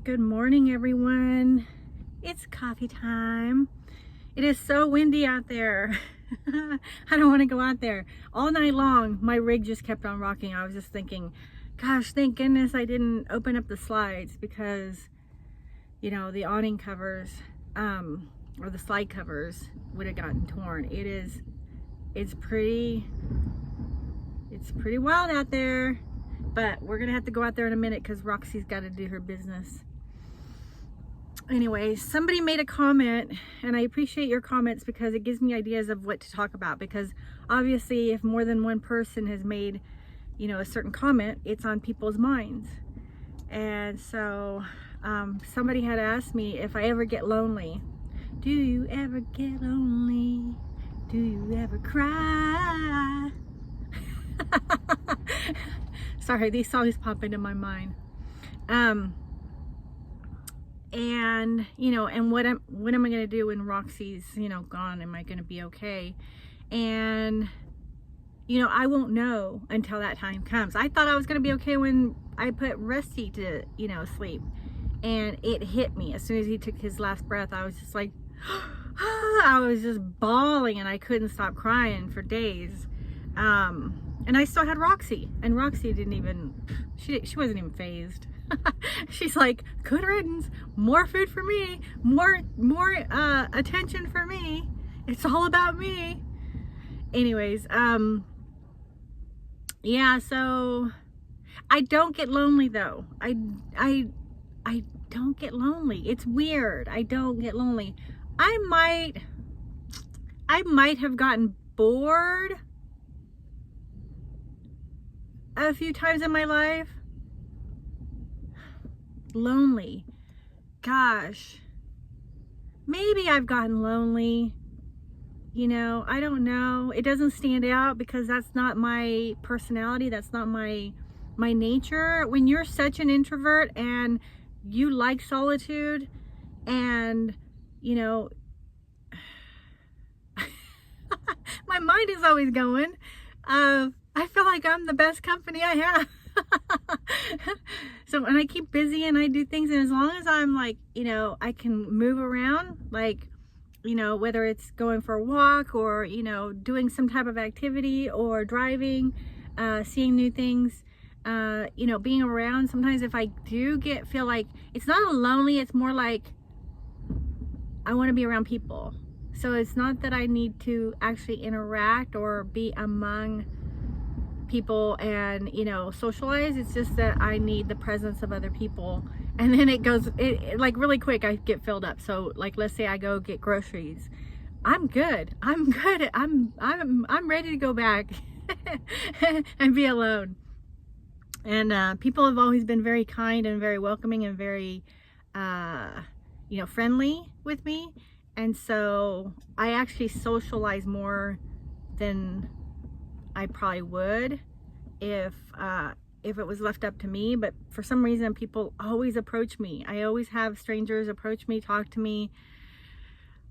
Good morning, everyone. It's coffee time. It is so windy out there. I don't want to go out there. All night long, my rig just kept on rocking. I was just thinking, gosh, thank goodness I didn't open up the slides because, you know, the awning covers, or the slide covers would have gotten torn. It's pretty wild out there, but we're gonna have to go out there in a minute because Roxy's got to do her business. Anyway, somebody made a comment, and I appreciate your comments because it gives me ideas of what to talk about, because obviously if more than one person has made, you know, a certain comment, it's on people's minds. And so somebody had asked me if I ever get lonely. Do you ever get lonely? Do you ever cry? Sorry, these songs pop into my mind. And you know, and what am I going to do when Roxy's, you know, gone? Am I going to be okay? And you know, I won't know until that time comes. I thought I was going to be okay when I put Rusty to, you know, sleep, and it hit me as soon as he took his last breath. I was just like I was just bawling, and I couldn't stop crying for days. And I still had Roxy, and Roxy didn't even, she wasn't even phased. She's like, good riddance, more food for me, more attention for me. It's all about me. Anyways, yeah, so I don't get lonely though. I don't get lonely. It's weird. I don't get lonely. I might have gotten bored a few times in my life. Lonely, gosh, maybe I've gotten lonely, you know, I don't know. It doesn't stand out because that's not my personality, that's not my nature. When you're such an introvert and you like solitude, and you know, my mind is always going. I feel like I'm the best company I have. So, and I keep busy and I do things, and as long as I'm like, you know, I can move around, like, you know, whether it's going for a walk or, you know, doing some type of activity or driving, seeing new things, you know, being around. Sometimes if I do feel like it's not lonely, it's more like I want to be around people. So it's not that I need to actually interact or be among people and, you know, socialize. It's just that I need the presence of other people, and then it goes like really quick. I get filled up. So like, let's say I go get groceries, I'm good. I'm ready to go back and be alone. And people have always been very kind and very welcoming and very you know, friendly with me, and so I actually socialize more than I probably would if it was left up to me. But for some reason, people always approach me. I always have strangers approach me, talk to me.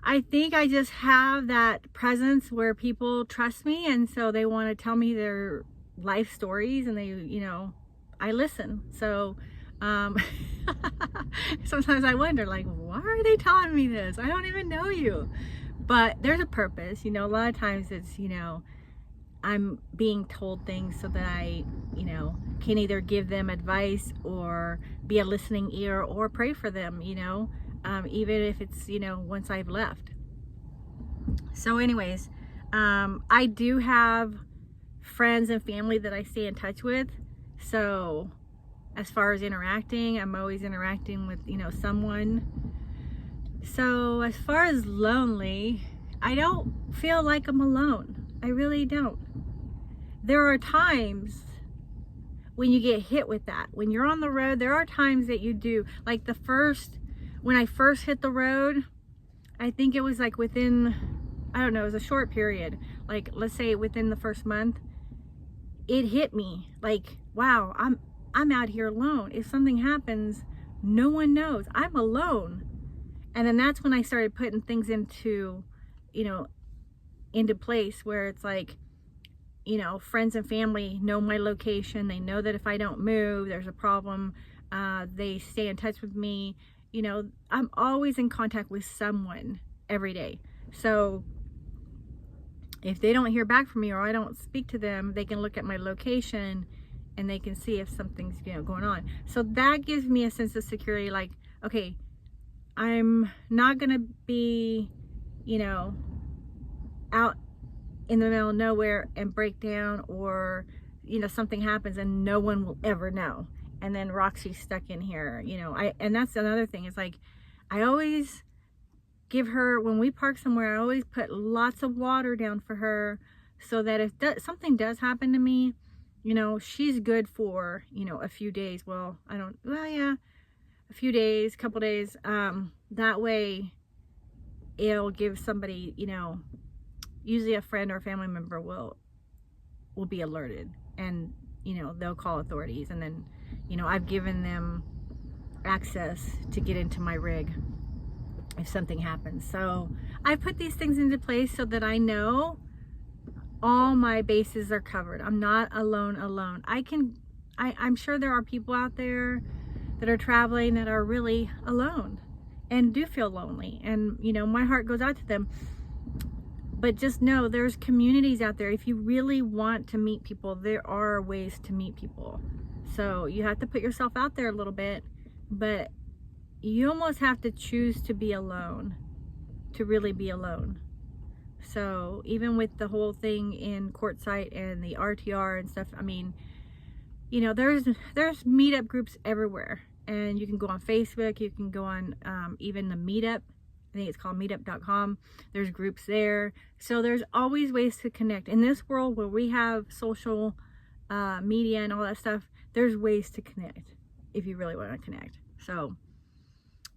I think I just have that presence where people trust me, and so they want to tell me their life stories, and they, you know, I listen. So sometimes I wonder, like, why are they telling me this? I don't even know you. But there's a purpose, you know. A lot of times it's, you know, I'm being told things so that I, you know, can either give them advice or be a listening ear or pray for them, you know, even if it's, you know, once I've left. So anyways, I do have friends and family that I stay in touch with. So as far as interacting, I'm always interacting with, you know, someone. So as far as lonely, I don't feel like I'm alone. I really don't. There are times when you get hit with that. When you're on the road, there are times that you do. Like when I first hit the road, I think it was like within, I don't know, it was a short period. Like, let's say within the first month, it hit me like, wow, I'm out here alone. If something happens, no one knows. I'm alone. And then that's when I started putting things into, you know, into place where it's like, you know, friends and family know my location. They know that if I don't move, there's a problem. They stay in touch with me. You know, I'm always in contact with someone every day. So if they don't hear back from me or I don't speak to them, they can look at my location and they can see if something's, you know, going on. So that gives me a sense of security, like, okay, I'm not gonna be, you know, out in the middle of nowhere and break down, or, you know, something happens and no one will ever know. And then Roxy's stuck in here, you know. And that's another thing, is like, I always give her, when we park somewhere, I always put lots of water down for her, so that if something does happen to me, you know, she's good for, you know, a few days. Well, yeah, a few days, couple days. That way it'll give somebody, you know, usually a friend or a family member will be alerted, and, you know, they'll call authorities, and then, you know, I've given them access to get into my rig if something happens. So I put these things into place so that I know all my bases are covered. I'm not alone. I'm sure there are people out there that are traveling that are really alone and do feel lonely, and, you know, my heart goes out to them. But just know there's communities out there. If you really want to meet people, there are ways to meet people. So you have to put yourself out there a little bit, but you almost have to choose to be alone to really be alone. So even with the whole thing in Quartzsite and the RTR and stuff, I mean, you know, there's meetup groups everywhere, and you can go on Facebook, you can go on even the meetup. I think it's called meetup.com. There's groups there. So there's always ways to connect. In this world where we have social media and all that stuff, there's ways to connect if you really want to connect. So,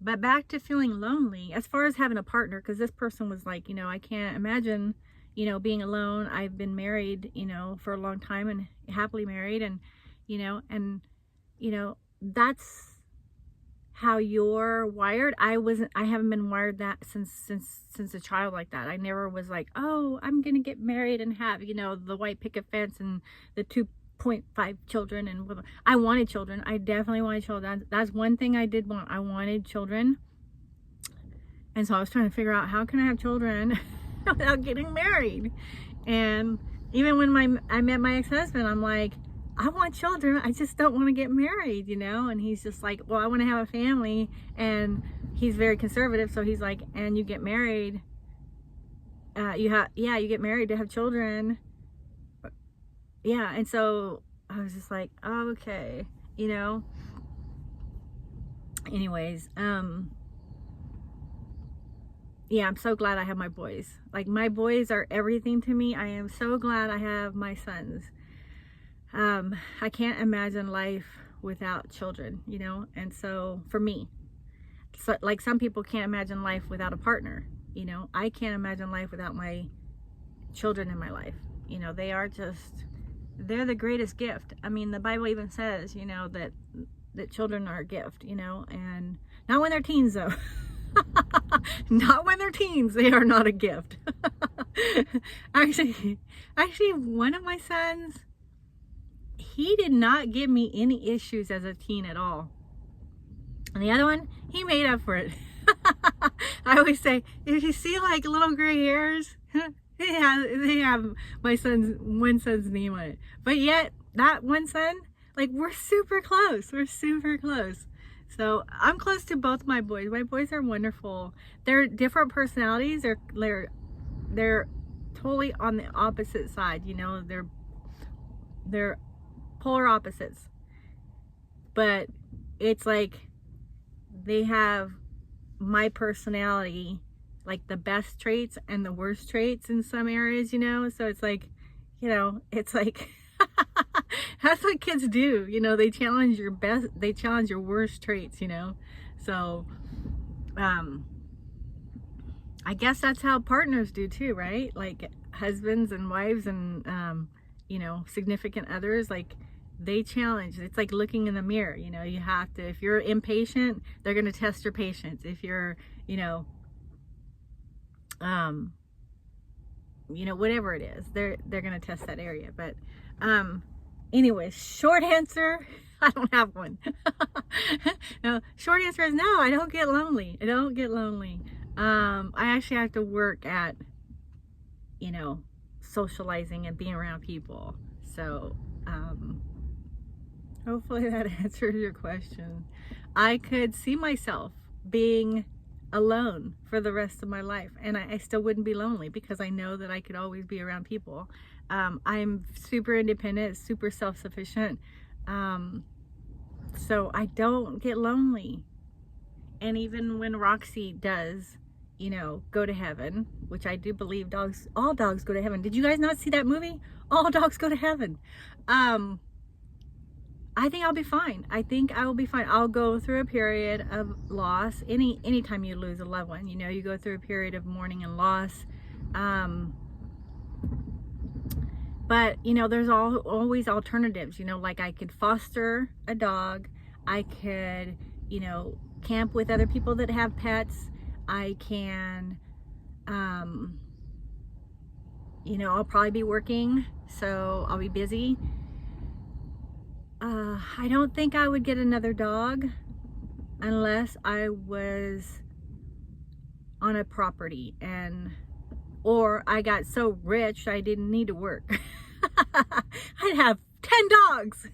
but back to feeling lonely, as far as having a partner, because this person was like, you know, I can't imagine, you know, being alone. I've been married, you know, for a long time, and happily married, and, you know, that's how you're wired. I haven't been wired that since a child like that. I never was like, oh, I'm gonna get married and have, you know, the white picket fence and the 2.5 children, and I wanted children. I definitely wanted children. That's one thing I did want. I wanted children, and so I was trying to figure out, how can I have children without getting married? And even when I met my ex-husband, I'm like, I want children, I just don't want to get married, you know. And he's just like, well, I want to have a family. And he's very conservative, so he's like, and you get married, you get married to have children. Yeah. And so I was just like, oh, okay, you know. Anyways, yeah, I'm so glad I have my boys. Like, my boys are everything to me. I am so glad I have my sons. I can't imagine life without children, you know. And so for me, so, like, some people can't imagine life without a partner, you know. I can't imagine life without my children in my life. You know, they're the greatest gift. I mean, the Bible even says, you know, that children are a gift, you know. And not when they're teens, though. Not when they're teens, they are not a gift. actually one of my sons, he did not give me any issues as a teen at all. And the other one, he made up for it. I always say, if you see like little gray hairs, they have one son's name on it. But yet, that one son, like, we're super close. We're super close. So I'm close to both my boys. My boys are wonderful. They're different personalities. They're totally on the opposite side. You know, they're polar opposites. But it's like they have my personality, like the best traits and the worst traits in some areas, you know. So it's like, you know, it's like that's what kids do, you know. They challenge your best, they challenge your worst traits, you know. So I guess that's how partners do too, right? Like husbands and wives and you know, significant others, like they challenge. It's like looking in the mirror, you know. You have to, if you're impatient, they're going to test your patience. If you're, you know, whatever it is, they're going to test that area. But anyways, short answer, I don't have one. No, short answer is no, I don't get lonely. I don't get lonely. I actually have to work at, you know, socializing and being around people. So, hopefully that answers your question. I could see myself being alone for the rest of my life, and I still wouldn't be lonely because I know that I could always be around people. I'm super independent, super self-sufficient, so I don't get lonely. And even when Roxy does, you know, go to heaven, which I do believe all dogs go to heaven. Did you guys not see that movie? All dogs go to heaven. I think I'll be fine. I think I will be fine. I'll go through a period of loss. Anytime you lose a loved one, you know, you go through a period of mourning and loss. But, you know, there's always alternatives, you know, like I could foster a dog. I could, you know, camp with other people that have pets. I can, you know, I'll probably be working, so I'll be busy. I don't think I would get another dog unless I was on a property or I got so rich I didn't need to work. I'd have 10 dogs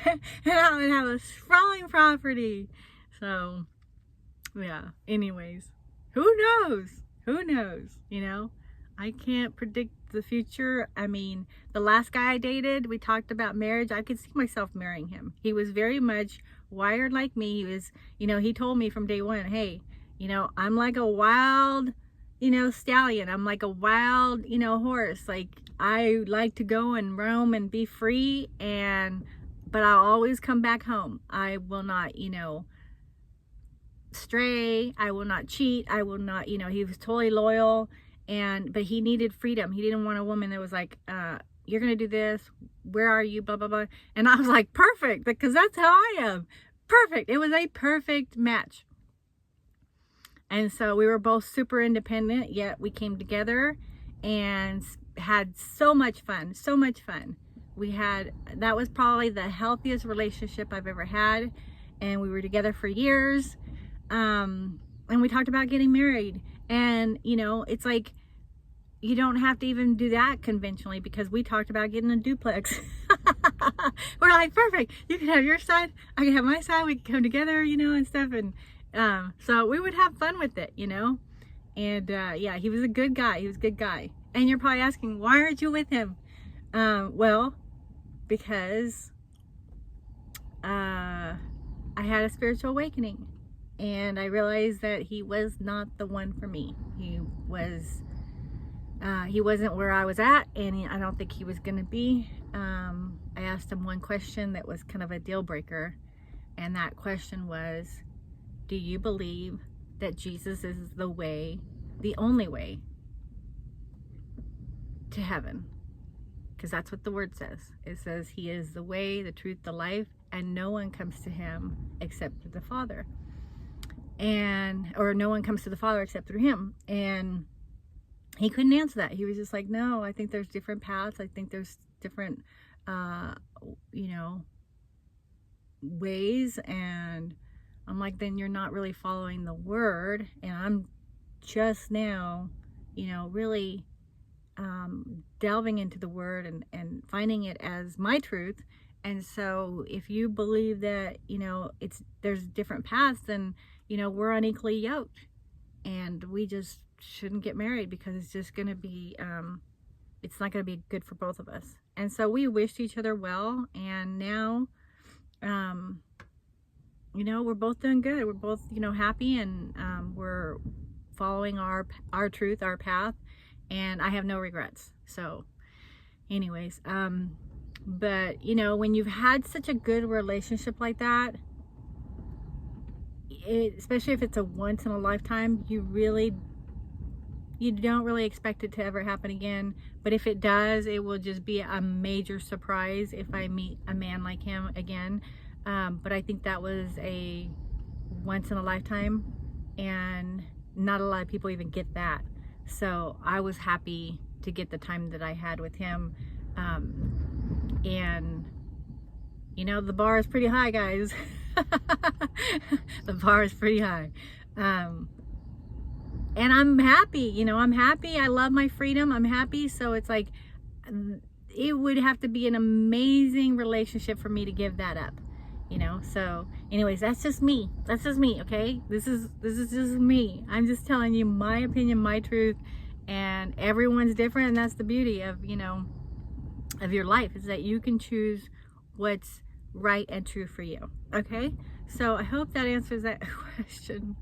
and I would have a sprawling property. So yeah, anyways, who knows? Who knows? You know, I can't predict the future. I mean, the last guy I dated, we talked about marriage. I could see myself marrying him. He was very much wired like me. He was, you know, he told me from day one, hey, you know, I'm like a wild, you know, stallion. I'm like a wild, you know, horse. Like, I like to go and roam and be free, but I'll always come back home. I will not, you know, stray. I will not cheat. I will not, you know, he was totally loyal. But he needed freedom. He didn't want a woman that was like, you're going to do this. Where are you? Blah, blah, blah. And I was like, perfect, because that's how I am. Perfect. It was a perfect match. And so we were both super independent, yet we came together and had so much fun. So much fun. That was probably the healthiest relationship I've ever had. And we were together for years. And we talked about getting married. And, you know, it's like, you don't have to even do that conventionally, because we talked about getting a duplex. We're like, perfect. You can have your side, I can have my side. We can come together, you know, and stuff. And so we would have fun with it, you know. And yeah, he was a good guy. He was a good guy. And you're probably asking, why aren't you with him? Well, because I had a spiritual awakening. And I realized that he was not the one for me. He wasn't where I was at, and I don't think he was going to be. I asked him one question that was kind of a deal breaker, and that question was, do you believe that Jesus is the way, the only way to heaven? Because that's what the word says. It says he is the way, the truth, the life, and no one comes to him except through the Father. Or no one comes to the Father except through him. And he couldn't answer that. He was just like, no, I think there's different paths. I think there's different, you know, ways. And I'm like, then you're not really following the word. And I'm just now, you know, really delving into the word and finding it as my truth. And so if you believe that, you know, there's different paths, then, you know, we're unequally yoked, and we just shouldn't get married, because it's just going to be, it's not going to be good for both of us. And so we wished each other well, and now, you know, we're both doing good. We're both, you know, happy, and we're following our truth, our path, and I have no regrets. So anyways, but, you know, when you've had such a good relationship like that, especially if it's a once in a lifetime, you don't really expect it to ever happen again. But if it does, it will just be a major surprise if I meet a man like him again. But I think that was a once in a lifetime, and not a lot of people even get that. So I was happy to get the time that I had with him. And You know, the bar is pretty high, guys. The bar is pretty high. And I'm happy, you know, I'm happy. I love my freedom. I'm happy. So it's like, it would have to be an amazing relationship for me to give that up, you know. So anyways, that's just me. That's just me. Okay. This is just me. I'm just telling you my opinion, my truth, and everyone's different. And that's the beauty of, you know, of your life, is that you can choose what's right and true for you. Okay. So I hope that answers that question.